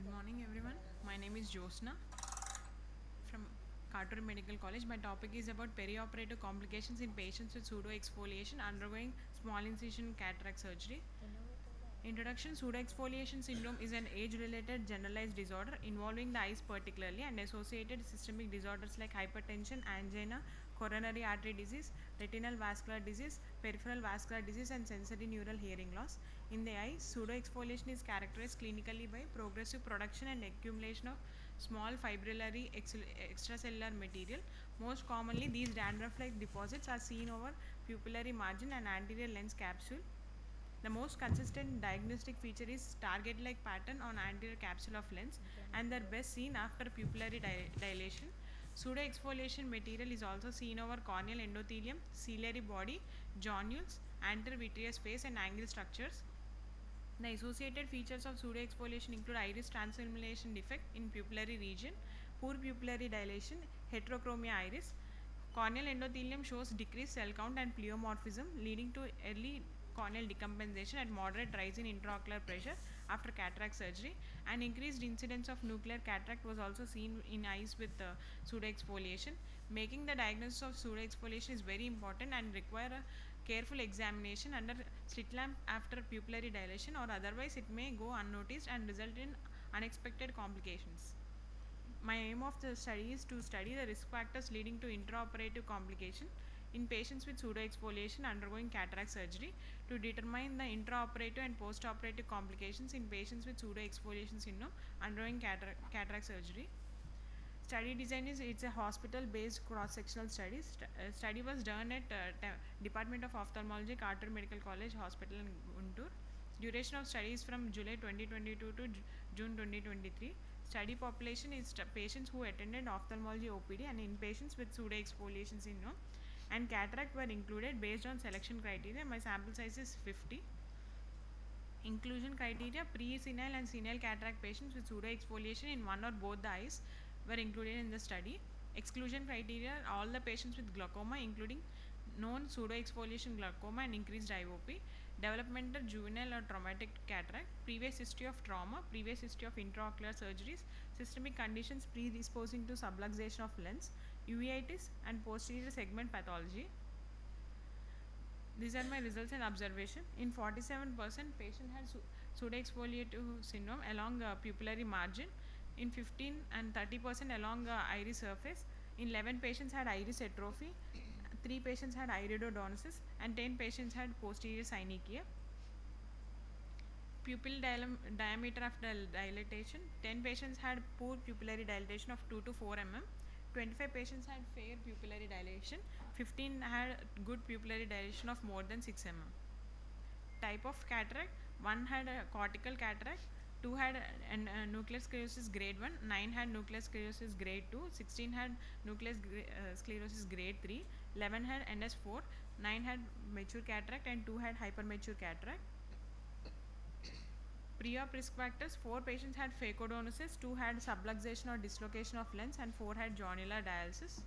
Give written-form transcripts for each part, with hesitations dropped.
Good morning everyone. My name is Jyostna from Cataract Medical College. My topic is about perioperative complications in patients with pseudoexfoliation undergoing small incision cataract surgery. Introduction. Pseudoexfoliation syndrome is an age-related generalized disorder involving the eyes particularly and associated systemic disorders like hypertension, angina, coronary artery disease, retinal vascular disease, peripheral vascular disease and sensory neural hearing loss. In the eye, pseudoexfoliation is characterized clinically by progressive production and accumulation of small fibrillary extracellular material. Most commonly, these dandruff-like deposits are seen over pupillary margin and anterior lens capsule. The most consistent diagnostic feature is target-like pattern on anterior capsule of lens and they're best seen after pupillary dilation. Pseudoexfoliation material is also seen over corneal endothelium, ciliary body, zonules, anterior vitreous face and angle structures. The associated features of pseudoexfoliation include iris transformation defect in pupillary region, poor pupillary dilation, heterochromia iris. Corneal endothelium shows decreased cell count and pleomorphism, leading to early corneal decompensation and moderate rise in intraocular pressure after cataract surgery. An increased incidence of nuclear cataract was also seen in eyes with pseudoexfoliation. Making the diagnosis of pseudoexfoliation is very important and require a careful examination under slit lamp after pupillary dilation, or otherwise it may go unnoticed and result in unexpected complications. My aim of the study is to study the risk factors leading to intraoperative complication in patients with pseudoexfoliation undergoing cataract surgery, to determine the intraoperative and postoperative complications in patients with pseudoexfoliation syndrome undergoing cataract surgery. Study design is it's a hospital-based cross-sectional study. Study was done at Department of Ophthalmology, Carter Medical College Hospital in Inturi. Duration of study is from July 2022 to June 2023. Study population is patients who attended ophthalmology OPD and in patients with pseudoexfoliation syndrome, and cataract were included based on selection criteria. My sample size is 50. Inclusion criteria: pre-senile and senile cataract patients with pseudoexfoliation in one or both the eyes were included in the study. Exclusion criteria: all the patients with glaucoma, including known pseudoexfoliation glaucoma and increased IOP, developmental, juvenile or traumatic cataract, previous history of trauma, previous history of intraocular surgeries, systemic conditions predisposing to subluxation of lens, uveitis and posterior segment pathology. These are my results and observation. In 47% patient had pseudoexfoliative syndrome along pupillary margin. In 15 and 30% along iris surface. In 11 patients had iris atrophy. 3 patients had iridodonosis and 10 patients had posterior synechia. Pupil diameter after dilatation: 10 patients had poor pupillary dilatation of 2 to 4 mm. 25 patients had fair pupillary dilation. 15 had good pupillary dilation of more than 6 mm. Type of cataract: 1 had a cortical cataract, 2 had nuclear sclerosis grade 1, 9 had nuclear sclerosis grade 2, 16 had nuclear sclerosis grade 3, 11 had NS4, 9 had mature cataract and 2 had hypermature cataract. Pre-op risk factors: 4 patients had phacodonosis, 2 had subluxation or dislocation of lens and 4 had zonular dialysis.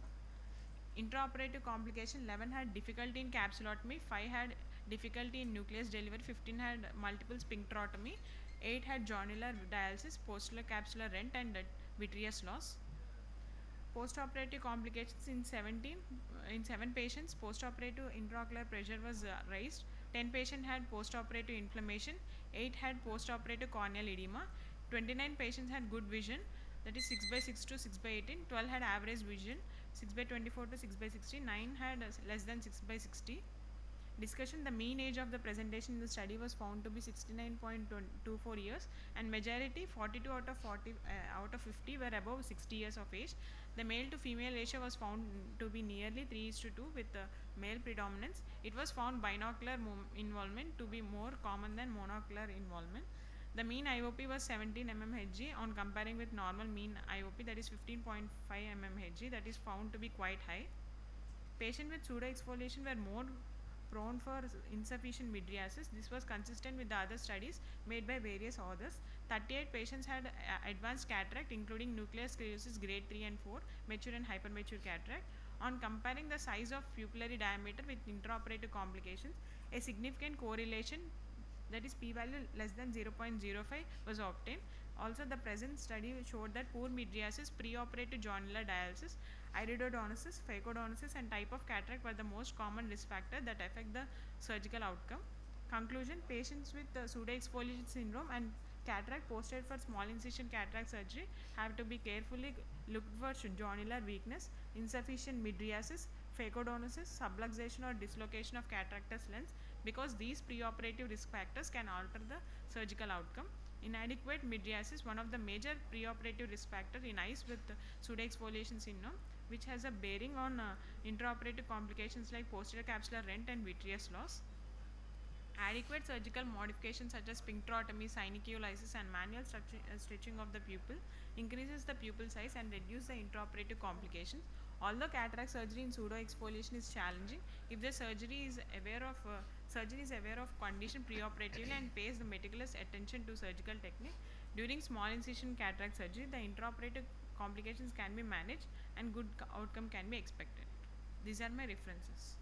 Intraoperative complication: 11 had difficulty in capsulotomy, 5 had difficulty in nucleus delivery, 15 had multiple sphincterotomy, 8 had zonular dialysis, postular capsular rent and vitreous loss. Postoperative complications: in 7 patients postoperative intraocular pressure was raised, 10 patients had postoperative inflammation, 8 had postoperative corneal edema, 29 patients had good vision, that is 6 by 6 to 6 by 18, 12 had average vision, 6 by 24 to 6 by 60, 9 had less than 6 by 60. Discussion: the mean age of the presentation in the study was found to be 69.24 years and majority 42 out of 40 out of 50 were above 60 years of age. The male to female ratio was found to be nearly 3:2 with male predominance. It was found binocular involvement to be more common than monocular involvement. The mean IOP was 17 mmHg on comparing with normal mean IOP, that is 15.5 mmHg, that is found to be quite high. Patients with pseudoexfoliation were more prone for insufficient mydriasis. This was consistent with the other studies made by various authors. 38 patients had advanced cataract, including nuclear sclerosis grade 3 and 4, mature and hypermature cataract. On comparing the size of pupillary diameter with intraoperative complications, a significant correlation, that is p-value less than 0.05, was obtained. Also, the present study showed that poor mydriasis, preoperative jonular dialysis, iridodonosis, phacodonosis, and type of cataract were the most common risk factor that affect the surgical outcome. Conclusion: patients with pseudoexfoliation syndrome and cataract posted for small incision cataract surgery have to be carefully looked for jonular weakness, insufficient mydriasis, phacodonosis, subluxation or dislocation of cataractous lens, because these preoperative risk factors can alter the surgical outcome. Inadequate mydriasis, one of the major preoperative risk factors in eyes with pseudoexfoliation syndrome, which has a bearing on intraoperative complications like posterior capsular rent and vitreous loss. Adequate surgical modifications such as sphincterotomy, synechiolisis, and manual stretching of the pupil increases the pupil size and reduce the intraoperative complications. Although cataract surgery in pseudoexfoliation is challenging, if the surgeon is aware of condition preoperatively and pays the meticulous attention to surgical technique during small incision cataract surgery, the intraoperative complications can be managed and good outcome can be expected. These are my references.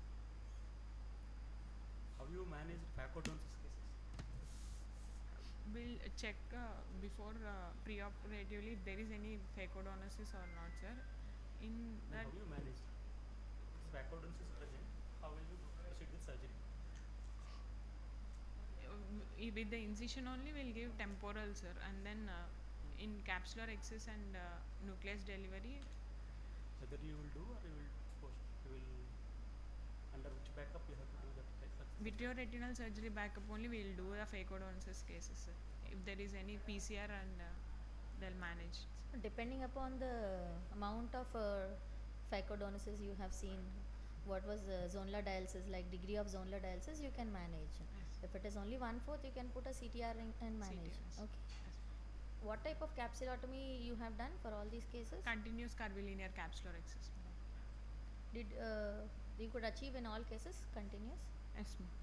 How you manage phacodonosis cases? We'll check before preoperatively if there is any phacodonosis or not, sir. In Then that, how you manage? If phacodonosis is present, how will you proceed with surgery? with the incision only, we'll give temporal, sir, and then in capsular access and nucleus delivery, Whether you will do or you will post, you will under which backup you have to do that surgery? vitreoretinal surgery backup only we'll do the phacodonosis cases, sir. If there is any PCR and they'll manage. Depending upon the amount of phacodonosis you have seen, what was zonular dialysis, like degree of zonular dialysis, you can manage. Yes. If it is only 1/4, you can put a CTR and manage. CTRs. Okay. Yes. What type of capsulotomy you have done for all these cases? Continuous curvilinear capsular access. Did you could achieve in all cases continuous? Yes, ma'am.